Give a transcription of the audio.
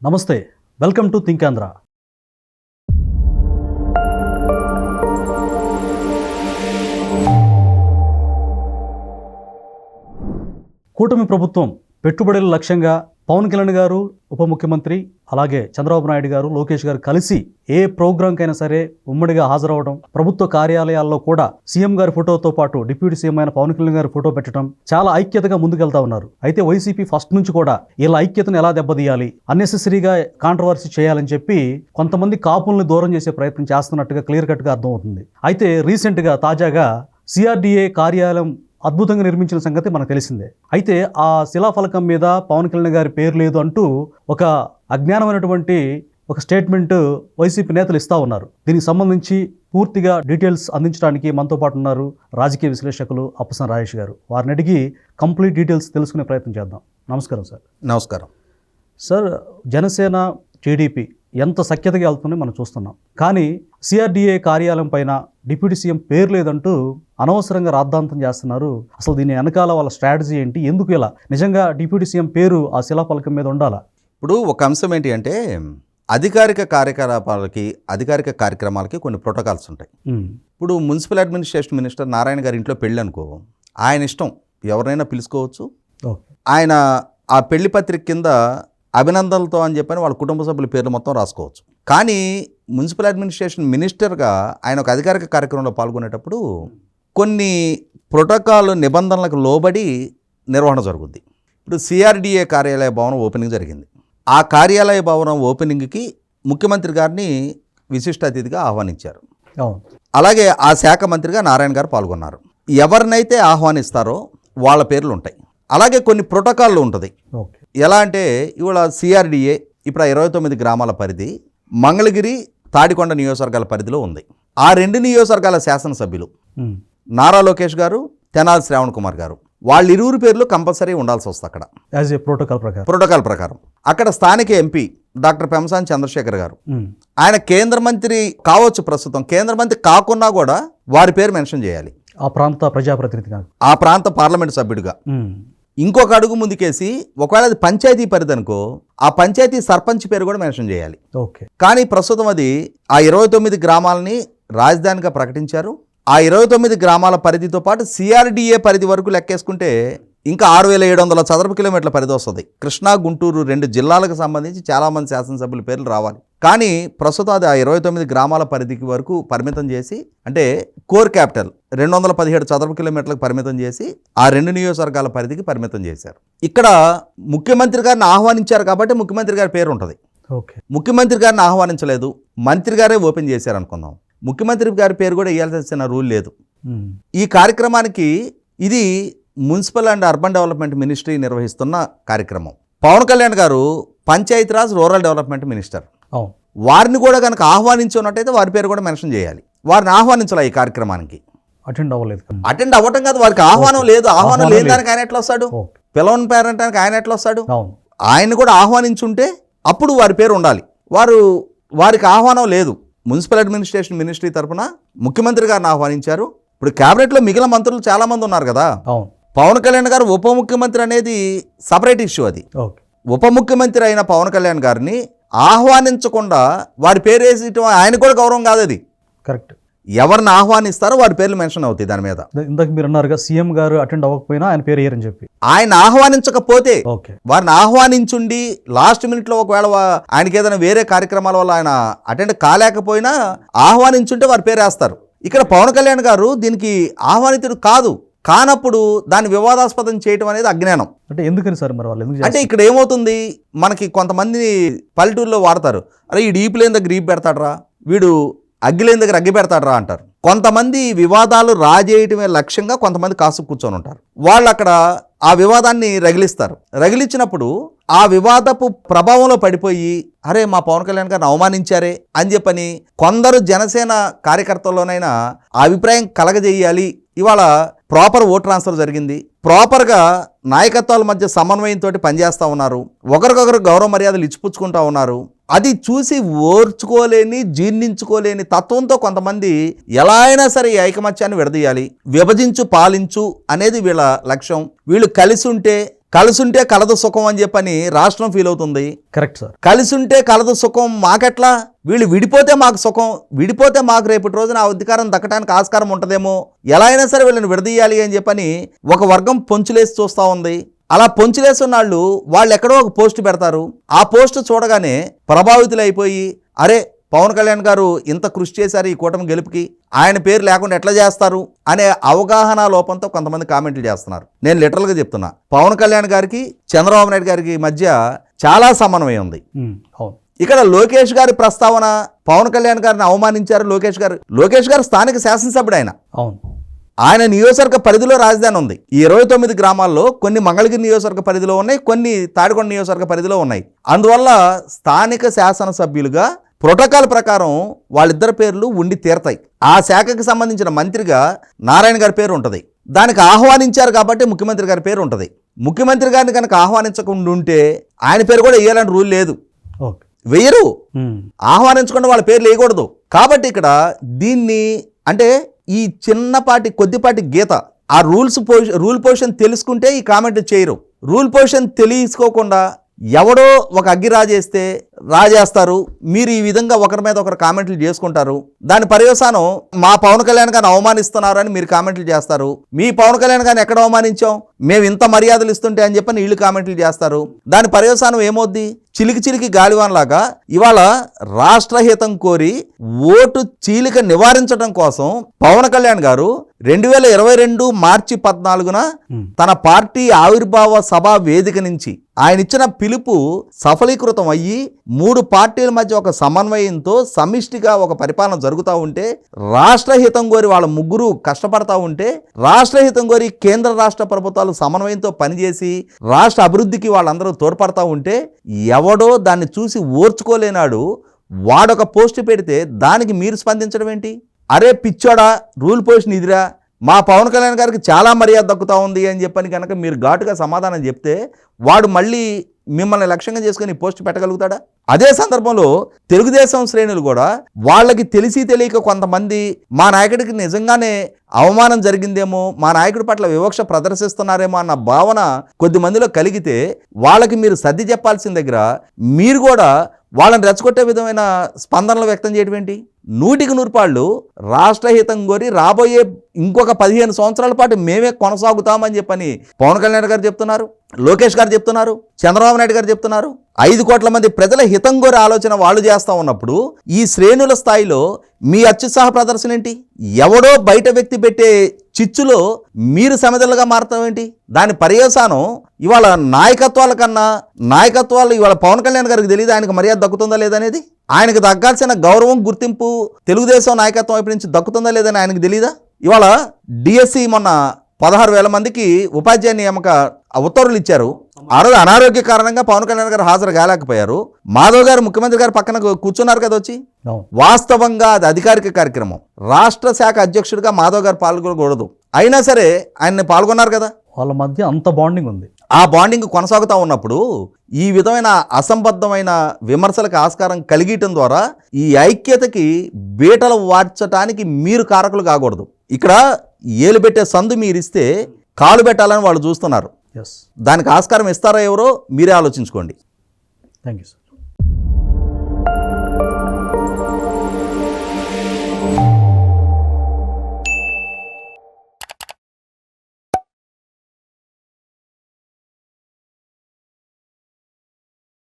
నమస్తే, welcome to think Andhra. కూటమి ప్రభుత్వం పెట్టుబడుల లక్ష్యంగా పవన్ కళ్యాణ్ గారు, ఉప ముఖ్యమంత్రి, అలాగే చంద్రబాబు నాయుడు గారు, లోకేష్ గారు కలిసి ఏ ప్రోగ్రాంకైనా సరే ఉమ్మడిగా హాజరవడం, ప్రభుత్వ కార్యాలయాల్లో కూడా సీఎం గారి ఫోటోతో పాటు డిప్యూటీ సీఎం అయిన పవన్ కళ్యాణ్ గారి ఫోటో పెట్టడం, చాలా ఐక్యతగా ముందుకెళ్తా ఉన్నారు. అయితే వైసీపీ ఫస్ట్ నుంచి కూడా ఇలా ఐక్యతను ఎలా దెబ్బతీయాలి, అన్నెసెసరీగా కాంట్రవర్సీ చేయాలని చెప్పి కొంతమంది కాపుల్ని దూరం చేసే ప్రయత్నం చేస్తున్నట్టుగా క్లియర్ కట్గా అర్థమవుతుంది. అయితే రీసెంట్గా తాజాగా సిఆర్డీఏ కార్యాలయం అద్భుతంగా నిర్మించిన సంగతి మనకు తెలిసిందే. అయితే ఆ శిలాఫలకం మీద పవన్ కళ్యాణ్ గారి పేరు లేదు అంటూ ఒక అజ్ఞానమైనటువంటి ఒక స్టేట్మెంట్ వైసీపీ నేతలు ఇస్తూ ఉన్నారు. దీనికి సంబంధించి పూర్తిగా డీటెయిల్స్ అందించడానికి మనతో పాటు ఉన్నారు రాజకీయ విశ్లేషకులు అప్పసం రాజేష్ గారు. వారిని అడిగి కంప్లీట్ డీటెయిల్స్ తెలుసుకునే ప్రయత్నం చేద్దాం. నమస్కారం సార్. నమస్కారం సార్. జనసేన, టీడీపీ ఎంత సఖ్యతగా వెళ్తుందో మనం చూస్తున్నాం. కానీ సిఆర్డీఏ కార్యాలయం పైన డిప్యూటీ సీఎం పేరు లేదంటూ అనవసరంగా రాద్ధాంతం చేస్తున్నారు. అసలు దీని వెనకాల వాళ్ళ స్ట్రాటజీ ఏంటి? ఎందుకు ఇలా? నిజంగా డిప్యూటీ సీఎం పేరు ఆ శిలాఫలకం మీద ఉండాలా? ఇప్పుడు ఒక అంశం ఏంటి అంటే, అధికారిక కార్యక్రమాలకి కొన్ని ప్రోటోకాల్స్ ఉంటాయి. ఇప్పుడు మున్సిపల్ అడ్మినిస్ట్రేషన్ మినిస్టర్ నారాయణ గారి ఇంట్లో పెళ్ళి అనుకో, ఆయన ఇష్టం, ఎవరినైనా పిలుచుకోవచ్చు. ఆయన ఆ పెళ్లి పత్రిక కింద అభినందనలతో అని చెప్పని వాళ్ళ కుటుంబ సభ్యుల పేర్లు మొత్తం రాసుకోవచ్చు. కానీ మున్సిపల్ అడ్మినిస్ట్రేషన్ మినిస్టర్గా ఆయన ఒక అధికారిక కార్యక్రమంలో పాల్గొనేటప్పుడు కొన్ని ప్రోటోకాల్ నిబంధనలకు లోబడి నిర్వహణ జరుగుద్ది. ఇప్పుడు సిఆర్డీఏ కార్యాలయ భవనం ఓపెనింగ్ జరిగింది. ఆ కార్యాలయ భవనం ఓపెనింగ్కి ముఖ్యమంత్రి గారిని విశిష్ట అతిథిగా ఆహ్వానించారు. అలాగే ఆ శాఖ మంత్రిగా నారాయణ గారు పాల్గొన్నారు. ఎవరినైతే ఆహ్వానిస్తారో వాళ్ళ పేర్లు ఉంటాయి. అలాగే కొన్ని ప్రోటోకాల్లు ఉంటుంది. ఎలా అంటే, ఇవాళ సిఆర్డీఏ ఇప్పుడు 29 గ్రామాల పరిధి మంగళగిరి, తాడికొండ నియోజకవర్గాల పరిధిలో ఉంది. ఆ 2 నియోజకవర్గాల శాసనసభ్యులు నారా లోకేష్ గారు, తెనాలి శ్రావణ్ కుమార్ గారు, వాళ్ళిరువురు పేర్లు కంపల్సరీ ఉండాల్సి వస్తుంది అక్కడ యాజ్ ఏ ప్రోటోకాల్ ప్రకారం. అక్కడ స్థానిక ఎంపీ డాక్టర్ పెంసాని చంద్రశేఖర్ గారు, ఆయన కేంద్ర మంత్రి కావచ్చు, ప్రస్తుతం కేంద్ర మంత్రి కాకున్నా కూడా వారి పేరు మెన్షన్ చేయాలి. ఆ ప్రాంత ప్రజాప్రతినిధిగా, ఆ ప్రాంత పార్లమెంట్ సభ్యుడిగా. ఇంకొక అడుగు ముందుకేసి, ఒకవేళ అది పంచాయతీ పరిధి అనుకో, ఆ పంచాయతీ సర్పంచ్ పేరు కూడా మెన్షన్ చేయాలి. కానీ ప్రస్తుతం అది ఆ 29 గ్రామాలని రాజధానిగా ప్రకటించారు. ఆ 29 గ్రామాల పరిధితో పాటు సిఆర్డీఏ పరిధి వరకు లెక్కేసుకుంటే ఇంకా 6700 చదరపు కిలోమీటర్ల పరిధి వస్తుంది. కృష్ణా, గుంటూరు 2 జిల్లాలకు సంబంధించి చాలామంది శాసనసభ్యుల పేర్లు రావాలి. కానీ ప్రస్తుతం అది ఆ 29 గ్రామాల పరిధికి వరకు పరిమితం చేసి, అంటే కోర్ క్యాపిటల్ 217 చదరపు కిలోమీటర్లకు పరిమితం చేసి ఆ 2 నియోజకవర్గాల పరిధికి పరిమితం చేశారు. ఇక్కడ ముఖ్యమంత్రి గారిని ఆహ్వానించారు కాబట్టి ముఖ్యమంత్రి గారి పేరు ఉంటుంది. ముఖ్యమంత్రి గారిని ఆహ్వానించలేదు, మంత్రి గారే ఓపెన్ చేశారు అనుకుందాం, ముఖ్యమంత్రి గారి పేరు కూడా ఇవ్వాల్సిన రూల్ లేదు. ఈ కార్యక్రమానికి ఇది municipal and urban development ministry నిర్వహిస్తున్న కార్యక్రమం. పవన్ కళ్యాణ్ గారు పంచాయతీరాజ్, రూరల్ డెవలప్మెంట్ మినిస్టర్. వారిని కూడా కనుక ఆహ్వానించున్నట్టయితే వారి పేరు కూడా మెన్షన్ చేయాలి. వారిని ఆహ్వానించాలి. ఈ కార్యక్రమానికి అటెండ్ అవ్వటం కాదు, వారికి ఆహ్వానం లేదు. ఆహ్వానం లేని దానికి ఆయన ఎట్లా వస్తాడు? పిలవని పేరంటానికి ఆయన ఎట్లా వస్తాడు? ఆయన్ని కూడా ఆహ్వానించుంటే అప్పుడు వారి పేరు ఉండాలి. వారికి ఆహ్వానం లేదు. మున్సిపల్ అడ్మినిస్ట్రేషన్ మినిస్ట్రీ తరఫున ముఖ్యమంత్రి గారిని ఆహ్వానించారు. ఇప్పుడు క్యాబినెట్లో మిగిలిన మంత్రులు చాలా మంది ఉన్నారు కదా. పవన్ కళ్యాణ్ గారు ఉప ముఖ్యమంత్రి అనేది సపరేట్ ఇష్యూ. అది ఉప ముఖ్యమంత్రి అయిన పవన్ కళ్యాణ్ గారిని ఆహ్వానించకుండా వారి పేరు వేసేయటం ఆయన కూడా గౌరవం కాదు. అది కరెక్ట్. ఎవరిని ఆహ్వానిస్తారో వారి పేర్లు మెన్షన్ అవుతాయి దాని మీద. ఇందాక మీరు అన్నారుగా, సీఎం గారు అటెండ్ అవ్వకపోయినా ఆయన పేరు వేయరని చెప్పి. ఆయన ఆహ్వానించకపోతే, వారిని ఆహ్వానించుండి లాస్ట్ మినిట్లో ఒకవేళ ఆయనకి ఏదైనా వేరే కార్యక్రమాల వల్ల ఆయన అటెండ్ కాలేకపోయినా ఆహ్వానించుంటే వారి పేరు వేస్తారు. ఇక్కడ పవన్ కళ్యాణ్ గారు దీనికి ఆహ్వానితుడు కానప్పుడు దాన్ని వివాదాస్పదం చేయడం అనేది అజ్ఞానం. అంటే ఎందుకని సార్ మరి వాళ్ళు? అంటే ఇక్కడ ఏమవుతుంది, మనకి కొంతమంది పల్లెటూరులో వాడతారు, అరే ఈ డీప్ లేని దగ్గర ఈపు పెడతాడరా, వీడు అగ్గి లేని దగ్గర అగ్గి పెడతాడరా అంటారు. కొంతమంది వివాదాలు రాజేయటమే లక్ష్యంగా కొంతమంది కాసు కూర్చొని ఉంటారు. వాళ్ళు అక్కడ ఆ వివాదాన్ని రగిలిచ్చినప్పుడు ఆ వివాదపు ప్రభావంలో పడిపోయి, అరే మా పవన్ కళ్యాణ్ గారిని అవమానించారే అని చెప్పని కొందరు జనసేన కార్యకర్తల్లోనైనా అభిప్రాయం కలగజేయాలి. ఇవాళ ప్రాపర్ ఓట్ ట్రాన్స్ఫర్ జరిగింది, ప్రాపర్గా నాయకత్వాల మధ్య సమన్వయంతో పనిచేస్తూ ఉన్నారు, ఒకరికొకరు గౌరవ మర్యాదలు ఇచ్చిపుచ్చుకుంటూ ఉన్నారు. అది చూసి ఓర్చుకోలేని, జీర్ణించుకోలేని తత్వంతో కొంతమంది ఎలా అయినా సరే ఈ ఐకమత్యాన్ని విడదీయాలి, విభజించు పాలించు అనేది వీళ్ళ లక్ష్యం. వీళ్ళు కలిసి ఉంటే కలిసుంటే కలదు సుఖం అని చెప్పని రాష్ట్రం ఫీల్ అవుతుంది. Correct sir. కలిసుంటే కలదు సుఖం మాకెట్లా, వీళ్ళు విడిపోతే మాకు సుఖం, విడిపోతే మాకు రేపటి రోజున ఆ అధికారం దక్కడానికి ఆస్కారం ఉంటుందేమో, ఎలా అయినా సరే వీళ్ళని విడదీయాలి అని చెప్పని ఒక వర్గం పొంచులేసి చూస్తూ ఉంది. అలా పొంచులేసిన వాళ్ళు ఎక్కడో ఒక పోస్ట్ పెడతారు. ఆ పోస్ట్ చూడగానే ప్రభావితులైపోయి, అరే పవన్ కళ్యాణ్ గారు ఇంత కృషి చేశారు ఈ కూటమి గెలుపుకి, ఆయన పేరు లేకుండా ఎట్లా చేస్తారు అనే అవగాహన లోపంతో కొంతమంది కామెంట్లు చేస్తున్నారు. నేను లిటరల్గా చెప్తున్నా, పవన్ కళ్యాణ్ గారికి చంద్రబాబు నాయుడు గారికి మధ్య చాలా సమన్వయం ఉంది. ఇక్కడ లోకేష్ గారి ప్రస్తావన, పవన్ కళ్యాణ్ గారిని అవమానించారు. లోకేష్ గారు స్థానిక శాసనసభ్యుడు. ఆయన నియోజకవర్గ పరిధిలో రాజధాని ఉంది. ఈ 29 గ్రామాల్లో కొన్ని మంగళగిరి నియోజకవర్గ పరిధిలో ఉన్నాయి, కొన్ని తాడికొండ నియోజకవర్గ పరిధిలో ఉన్నాయి. అందువల్ల స్థానిక శాసనసభ్యులుగా ప్రోటోకాల్ ప్రకారం వాళ్ళిద్దరి పేర్లు ఉండి తీరతాయి. ఆ శాఖకి సంబంధించిన మంత్రిగా నారాయణ గారి పేరు ఉంటుంది. దానికి ఆహ్వానించారు కాబట్టి ముఖ్యమంత్రి గారి పేరు ఉంటుంది. ముఖ్యమంత్రి గారిని కనుక ఆహ్వానించకుండా ఉంటే ఆయన పేరు కూడా వేయాలని రూల్ లేదు, వేయరు. ఆహ్వానించకుండా వాళ్ళ పేర్లు వేయకూడదు. కాబట్టి ఇక్కడ దీన్ని అంటే ఈ చిన్నపాటి కొద్దిపాటి గీత, ఆ రూల్ పొజిషన్ తెలుసుకుంటే ఈ కామెంట్ చేయరు. రూల్ పొజిషన్ తెలుసుకోకుండా ఎవడో ఒక అగ్గి రాజేస్తారు. మీరు ఈ విధంగా ఒకరి మీద ఒకరు కామెంట్లు చేసుకుంటారు. దాని పర్యవసానం మా పవన్ కళ్యాణ్ గారిని అవమానిస్తున్నారు అని మీరు కామెంట్లు చేస్తారు. మీ పవన్ కళ్యాణ్ గారిని ఎక్కడ అవమానించాం, మేము ఇంత మర్యాదలు ఇస్తుంటే అని చెప్పని వీళ్ళు కామెంట్లు చేస్తారు. దాని పర్యవసానం ఏమవుద్ది, చిలికి గాలివాన్లాగా ఇవాళ రాష్ట్రహితం కోరి ఓటు చీలిక నివారించడం కోసం పవన్ కళ్యాణ్ గారు 2022 మార్చి 14న తన పార్టీ ఆవిర్భావ సభ వేదిక నుంచి ఆయన ఇచ్చిన పిలుపు సఫలీకృతం అయ్యి 3 పార్టీల మధ్య ఒక సమన్వయంతో సమిష్టిగా ఒక పరిపాలన జరుగుతూ ఉంటే, రాష్ట్రహితం కోరి వాళ్ళ ముగ్గురు కష్టపడతా ఉంటే, రాష్ట్రహితం కోరి కేంద్ర రాష్ట్ర ప్రభుత్వాలు సమన్వయంతో పనిచేసి రాష్ట్ర అభివృద్ధికి వాళ్ళందరూ తోడ్పడతా ఉంటే, ఎవడో దాన్ని చూసి ఓర్చుకోలేనాడు వాడొక పోస్ట్ పెడితే దానికి మీరు స్పందించడం ఏంటి? అరే పిచ్చోడా, రూల్ పొజిషన్ ఇదిరా, మా పవన్ కళ్యాణ్ గారికి చాలా మర్యాద దక్కుతూ ఉంది అని చెప్పని కనుక మీరు ఘాటుగా సమాధానం చెప్తే వాడు మళ్ళీ మిమ్మల్ని లక్ష్యంగా చేసుకుని పోస్ట్ పెట్టగలుగుతాడా? అదే సందర్భంలో తెలుగుదేశం శ్రేణులు కూడా వాళ్ళకి తెలిసి తెలియక కొంతమంది మా నాయకుడికి నిజంగానే అవమానం జరిగిందేమో, మా నాయకుడి పట్ల వివక్ష ప్రదర్శిస్తున్నారేమో అన్న భావన కొద్ది మందిలో కలిగితే వాళ్ళకి మీరు సర్ది చెప్పాల్సిన దగ్గర మీరు కూడా వాళ్ళని రెచ్చగొట్టే విధమైన స్పందనలు వ్యక్తం చేయడం ఏంటి? 100% రాష్ట్రహితం కోరి రాబోయే ఇంకొక 15 సంవత్సరాల పాటు మేమే కొనసాగుతామని చెప్పని పవన్ కళ్యాణ్ గారు చెప్తున్నారు, లోకేష్ గారు చెప్తున్నారు, చంద్రబాబు నాయుడు గారు చెప్తున్నారు. 5 కోట్ల మంది ప్రజల హితం కోరే ఆలోచన వాళ్ళు చేస్తూ ఉన్నప్పుడు ఈ శ్రేణుల స్థాయిలో మీ అత్యుత్సాహ ప్రదర్శన ఏంటి? ఎవడో బయట వ్యక్తి పెట్టే చిచ్చులో మీరు సమిధలుగా మారతాం ఏంటి? దాని పర్యవసానం ఇవాళ నాయకత్వాలు ఇవాళ పవన్ కళ్యాణ్ గారికి తెలియదు ఆయనకు మర్యాద దక్కుతుందా లేదనేది. ఆయనకు దక్కాల్సిన గౌరవం గుర్తింపు తెలుగుదేశం నాయకత్వం వైపు నుంచి దక్కుతుందా లేదని ఆయనకు తెలీదా? ఇవాళ డిఎస్సి మొన్న 16,000 మందికి ఉపాధ్యాయ నియామక ఉత్తర్వులు ఇచ్చారు. ఆ రోజు అనారోగ్య కారణంగా పవన్ కళ్యాణ్ గారు హాజరు కాలేకపోయారు. మాధవ్ గారు ముఖ్యమంత్రి గారు పక్కన కూర్చున్నారు కదా వచ్చి. వాస్తవంగా అది అధికారిక కార్యక్రమం. రాష్ట్ర శాఖ అధ్యక్షుడిగా మాధవ్ గారు పాల్గొనకూడదు, అయినా సరే ఆయన్ని పాల్గొన్నారు కదా. వాళ్ళ మధ్య అంత బాండింగ్ ఉంది. ఆ బాండింగ్ కొనసాగుతూ ఉన్నప్పుడు ఈ విధమైన అసంబద్ధమైన విమర్శలకు ఆస్కారం కలిగటం ద్వారా ఈ ఐక్యతకి బీటలు వార్చడానికి మీరు కారకులు కాకూడదు. ఇక్కడ ఏలు పెట్టే సందు మీరు ఇస్తే కాలు పెట్టాలని వాళ్ళు చూస్తున్నారు. దానికి ఆస్కారం ఇస్తారా ఎవరో మీరే ఆలోచించుకోండి. Thank you sir.